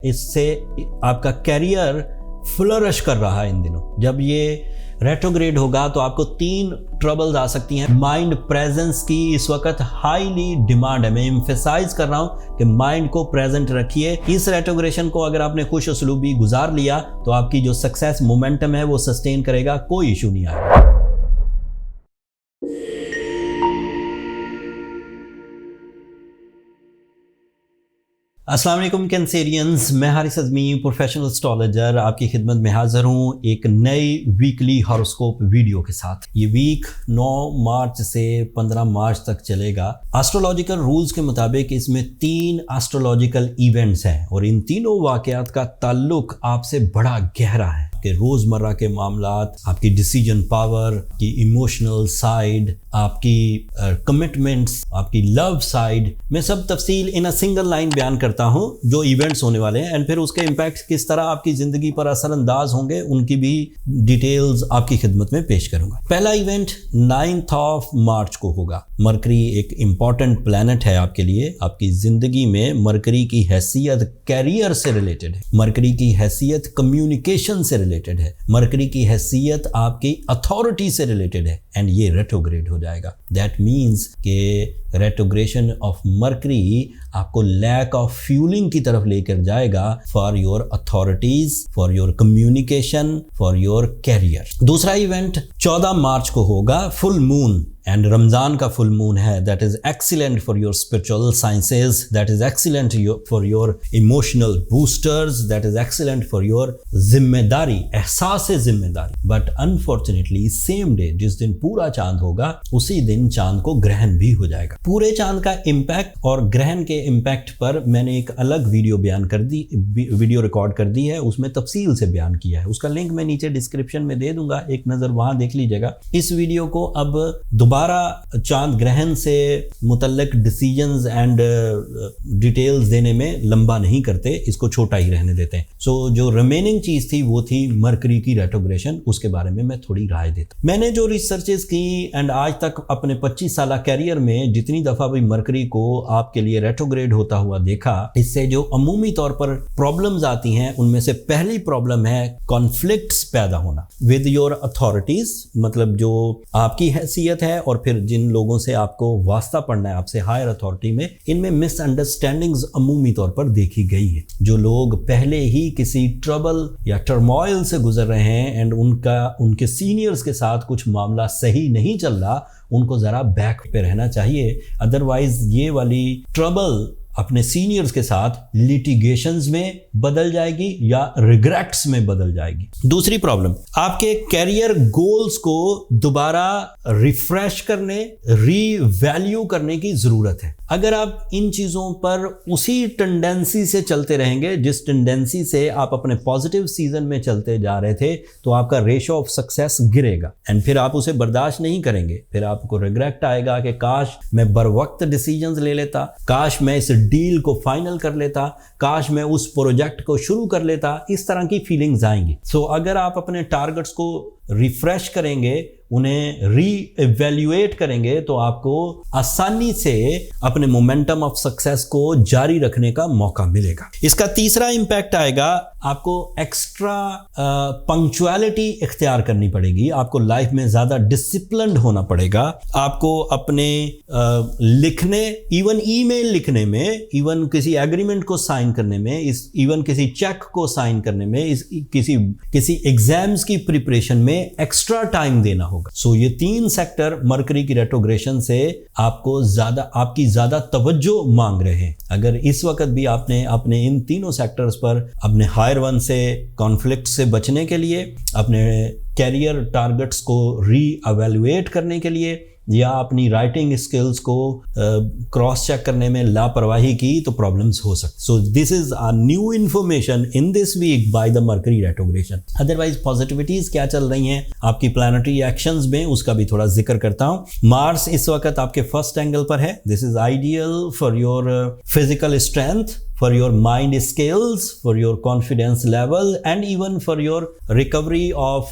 इससे आपका career flourish कर रहा है इन दिनों। जब ये रेट्रोग्रेड होगा तो आपको 3 ट्रबल्स आ सकती हैं। माइंड प्रेजेंस की इस वक्त हाईली डिमांड है। मैं एम्फेसाइज कर रहा हूं कि माइंड को प्रेजेंट रखिए। इस रेट्रोग्रेशन को अगर आपने खुश उसलूबी गुजार लिया तो आपकी जो सक्सेस मोमेंटम है वो सस्टेन करेगा, कोई इशू नहीं आएगा। अस्सलाम वालेकुम कैंसेरियंस, मैं हारिस अज़मी प्रोफेशनल एस्ट्रोलॉजर आपकी खिदमत में हाज़िर हूँ एक नई वीकली हॉरोस्कोप वीडियो के साथ। ये वीक 9 मार्च से 15 मार्च तक चलेगा। एस्ट्रोलॉजिकल रूल्स के मुताबिक इसमें 3 एस्ट्रोलॉजिकल इवेंट्स हैं और इन तीनों वाक़यात का ताल्लुक आपसे बड़ा गहरा है। आपके रोज़मर्रा के मामलात, आपकी डिसीजन पावर, की इमोशनल साइड, आपकी कमिटमेंट्स, आपकी लव साइड, मैं सब तफसील इन अ सिंगल लाइन बयान करता हूं जो इवेंट्स होने वाले हैं एंड फिर उसके इम्पैक्ट किस तरह आपकी ज़िंदगी पर असरअंदाज होंगे उनकी भी डिटेल्स आपकी खिदमत में पेश करूंगा। पहला इवेंट 9 मार्च को होगा। मरकरी एक इम्पॉर्टेंट प्लैनेट है आपके लिए। आपकी ज़िंदगी में मरकरी की हैसियत कैरियर से रिलेटेड है, मरकरी की हैसियत कम्युनिकेशन से रिलेटेड है, मरकरी की हैसियत आपकी अथॉरिटी से रिलेटेड है एंड ये रेट्रोग्रेड हो जाएगा। दैट मीन्स के रेट्रोग्रेशन ऑफ मरकरी आपको लैक ऑफ फ्यूलिंग की तरफ लेकर जाएगा for your authorities, for your communication, for your career. दूसरा इवेंट 14 मार्च को होगा, फुल मून एंड रमज़ान का फुल मून है। That is excellent for your spiritual sciences, that is excellent for your emotional boosters, that is excellent for your जिम्मेदारी, एहसास जिम्मेदारी। But unfortunately same day जिस दिन पूरा चांद होगा उसी दिन चांद को ग्रहण भी हो जाएगा। पूरे चांद का इम्पैक्ट और ग्रहण के इम्पैक्ट पर मैंने एक अलग वीडियो रिकॉर्ड कर दी है, उसमें तफसील से बयान किया है। उसका लिंक मैं नीचे डिस्क्रिप्शन में दे दूंगा, एक नज़र वहां देख लीजिएगा। इस वीडियो को अब दोबारा चांद ग्रहण से मुतल्लिक डिसीजंस एंड डिटेल्स देने में लंबा नहीं करते, इसको छोटा ही रहने देते हैं। सो जो रिमेनिंग चीज थी वो थी मरकरी की रेट्रोग्रेशन, उसके बारे में मैं थोड़ी राय देता हूं। मैंने जो रिसर्चेस की एंड आज तक अपने 25 साल कैरियर में जितनी दफा भी मरकरी को आपके लिए रेट्रोग्रेड होता हुआ देखा, इससे जो अमूमी तौर पर प्रॉब्लम्स आती हैं उनमें से पहली प्रॉब्लम है कॉन्फ्लिक्ट्स पैदा होना विद योर अथॉरिटीज, मतलब जो आपकी हैसियत है और फिर जिन लोगों से आपको वास्ता पड़ना है आपसे हायर अथॉरिटी में, इनमें मिसअंडरस्टैंडिंग्स अमूमी तौर पर देखी गई है। जो लोग पहले ही किसी ट्रबल या टर्मोइल से गुजर रहे हैं एंड उनके सीनियर्स के साथ कुछ मामला सही नहीं चल रहा, उनको जरा बैक पे रहना चाहिए। अदरवाइज ये वाली ट्रबल अपने सीनियर्स के साथ लिटिगेशंस में बदल जाएगी या रिग्रेट्स में बदल जाएगी। दूसरी प्रॉब्लम, आपके कैरियर गोल्स को दोबारा रिफ्रेश करने, रीवैल्यू करने की जरूरत है। अगर आप इन चीजों पर उसी टेंडेंसी से चलते रहेंगे जिस टेंडेंसी से आप अपने पॉजिटिव सीजन में चलते जा रहे थे, तो आपका रेशो ऑफ सक्सेस गिरेगा एंड फिर आप उसे बर्दाश्त नहीं करेंगे। फिर आपको रिग्रेट आएगा कि काश मैं बर वक्त डिसीजंस ले लेता, काश मैं इस डील को फाइनल कर लेता, काश मैं उस प्रोजेक्ट को शुरू कर लेता। इस तरह की फीलिंग्स आएंगी। सो अगर आप अपने टारगेट्स को रिफ्रेश करेंगे, उन्हें री-इवैल्यूएट करेंगे, तो आपको आसानी से अपने मोमेंटम ऑफ सक्सेस को जारी रखने का मौका मिलेगा। इसका तीसरा इंपैक्ट आएगा, आपको एक्स्ट्रा पंक्चुअलिटी इख्तियार करनी पड़ेगी, आपको लाइफ में ज्यादा डिसिप्लिन्ड होना पड़ेगा। आपको अपने लिखने, इवन ईमेल लिखने में, इवन किसी एग्रीमेंट को साइन करने में, इवन किसी चेक को साइन करने में, किसी एग्जाम्स की प्रिपरेशन में एक्स्ट्रा टाइम देना होगा। सो ये 3 सेक्टर मरकरी की रेट्रोग्रेशन से आपकी ज्यादा तवज्जो मांग रहे हैं। अगर इस वक्त भी आपने अपने इन तीनों सेक्टर्स पर अपने हायर वन से कॉन्फ्लिक्ट से बचने के लिए, अपने कैरियर टारगेट्स को री-इवैल्यूएट करने के लिए या अपनी राइटिंग स्किल्स को क्रॉस चेक करने में लापरवाही की, तो प्रॉब्लम्स हो सकती। So this is a new information in this week by the Mercury retrogression. Otherwise positivities क्या चल रही हैं आपकी प्लानिटरी एक्शंस में, उसका भी थोड़ा जिक्र करता हूं। मार्स इस वक्त आपके फर्स्ट एंगल पर है। This is ideal for your physical strength, for your mind skills, for your confidence level and even for your recovery of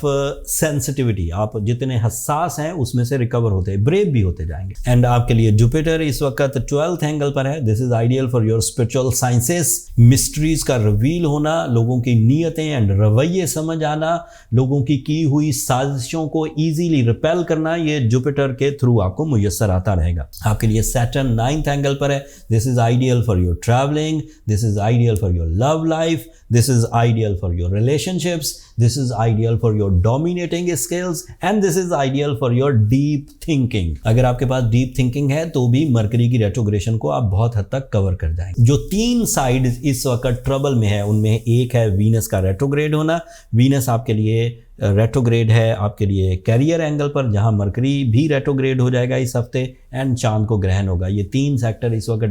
sensitivity. आप जितने हसास हैं उसमें से रिकवर होते हैं, ब्रेव भी होते जाएंगे. एंड आपके लिए जुपिटर इस वक्त 12th एंगल पर है. This is ideal for your spiritual sciences. Mysteries का रिवील होना, लोगों की नीयतें एंड रवैये समझ आना, लोगों की हुई साजिशों को इजीली रिपेल करना, ये जुपिटर के थ्रू आपको मुयस्सर आता रहेगा. आपके लिए सैटर्न 9th एंगल पर है. This is ideal for your travelling. This is ideal for your love life. This is ideal for your relationships. This is ideal for your dominating skills. And this is ideal for your deep thinking. अगर आपके पास deep thinking है तो भी mercury की retrogression को आप बहुत हद तक कवर कर जाएंगे. जो 3 साइड इस वक्त ट्रबल में है उनमें एक है वीनस का रेट्रोग्रेड होना. वीनस आपके लिए रेट्रोग्रेड है आपके लिए कैरियर एंगल पर, जहां मरकरी भी रेट्रोग्रेड हो जाएगा इस हफ्ते एंड चांद को ग्रहण होगा. ये 3 सेक्टर इस वक्त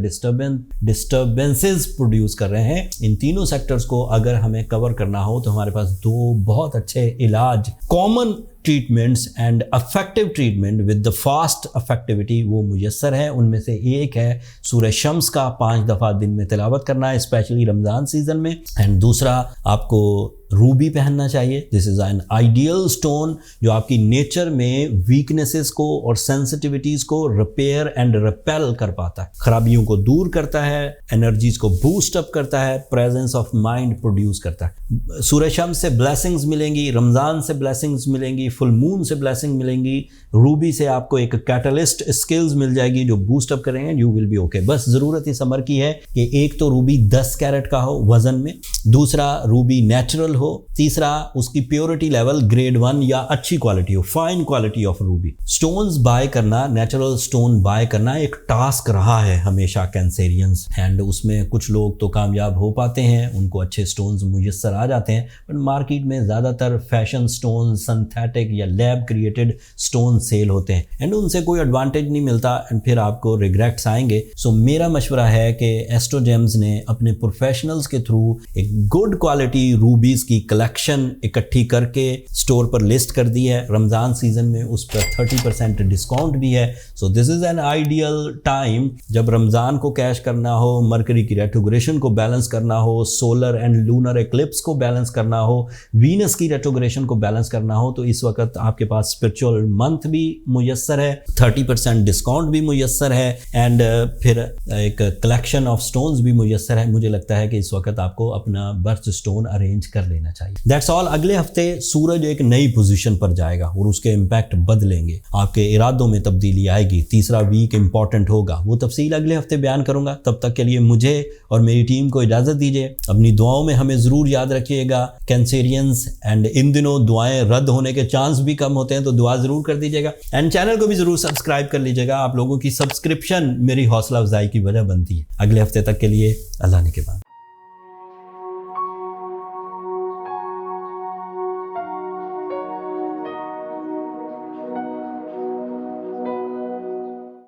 डिस्टर्बेंसेस प्रोड्यूस कर रहे हैं. इन तीनों सेक्टर्स को अगर हमें कवर करना हो तो हमारे पास 2 बहुत अच्छे इलाज, common treatments and effective treatment with the fast effectivity वो मुयस्सर है. उनमें से एक है सूरह शम्स का 5 दफ़ा दिन में तिलावत करना है, स्पेशली रमज़ान सीजन में. एंड दूसरा आपको रूबी पहनना चाहिए. This is an ideal stone जो आपकी नेचर में वीकनेसेस को और सेंसिटिविटीज को रिपेयर एंड रिपेल कर पाता है, खराबियों को दूर करता है, एनर्जीज को बूस्ट अप करता है, प्रेजेंस ऑफ माइंड प्रोड्यूस करता है. सूरह शम्स से ब्लेसिंग्स मिलेंगी, रमज़ान से ब्लेसिंग्स मिलेंगी, फुल मून से ब्लेसिंग मिलेंगी. रूबी से आपको एक कैटलिस्ट स्किल्स मिल जाएगी जो बूस्ट अप करेंगे. You will be okay. बस ज़रूरत इस अमर की है कि एक तो रूबी 10 कैरेट का हो वजन में, दूसरा रूबी नेचुरल हो, तीसरा उसकी प्योरिटी लेवल ग्रेड 1 या अच्छी क्वालिटी हो, fine quality of ruby. Stones buy करना, नेचुरल स्टोन बाय करना एक टास्क रहा है हमेशा कैंसेरियंस. एंड उसमें कुछ लोग तो कामयाब हो पाते हैं, उनको अच्छे स्टोन्स मुयस्सर आ जाते हैं. बट मार्केट में ज़्यादातर फैशन स्टोन, सिंथेटिक या लैब क्रिएटेड स्टोन सेल होते हैं एंड उनसे कोई एडवांटेज नहीं मिलता एंड फिर आपको रिग्रेट्स आएंगे. सो मेरा मशवरा है कि एस्ट्रोजेम्स ने अपने प्रोफेशनल्स के थ्रू एक गुड क्वालिटी रूबीज की कलेक्शन इकट्ठी करके स्टोर पर लिस्ट कर दी है. रमज़ान सीजन में उस पर 30% डिस्काउंट भी है. So this is an ideal time जब रमज़ान को कैश करना हो, मरकरी की रेट्रोग्रेशन को बैलेंस करना हो, सोलर एंड लूनर एक्लिप्स को बैलेंस करना हो, वीनस की रेट्रोग्रेशन को बैलेंस करना हो. तो इस वक्त आपके पास स्पिरिचुअल मंथ भी मुयस्सर है, 30% डिस्काउंट भी मुयस्सर है एंड फिर एक कलेक्शन ऑफ स्टोन्स भी मुयस्सर है. मुझे लगता है कि इस वक्त आपको अपना बर्थ स्टोन अरेंज कर लेना चाहिए. That's all. अगले हफ्ते सूरज एक नई पोजीशन पर जाएगा और उसके इम्पैक्ट बदलेंगे, आपके इरादों में तब्दीली आएगी. तीसरा वीक इंपॉर्टेंट होगा, वो तफसील अगले हफ्ते बयान करूंगा. तब तक के लिए मुझे और मेरी टीम को इजाज़त दीजिए. अपनी दुआओं में हमें ज़रूर याद रखिएगा कैंसेरियंस. एंड इन दिनों दुआएं रद्द होने के चांस भी कम होते हैं, तो दुआ ज़रूर कर दीजिएगा एंड चैनल को भी ज़रूर सब्सक्राइब कर लीजिएगा. आप लोगों की सब्सक्रिप्शन मेरी हौसला अफजाई की वजह बनती है. अगले हफ्ते तक के लिए अल्लाह ने के बाद.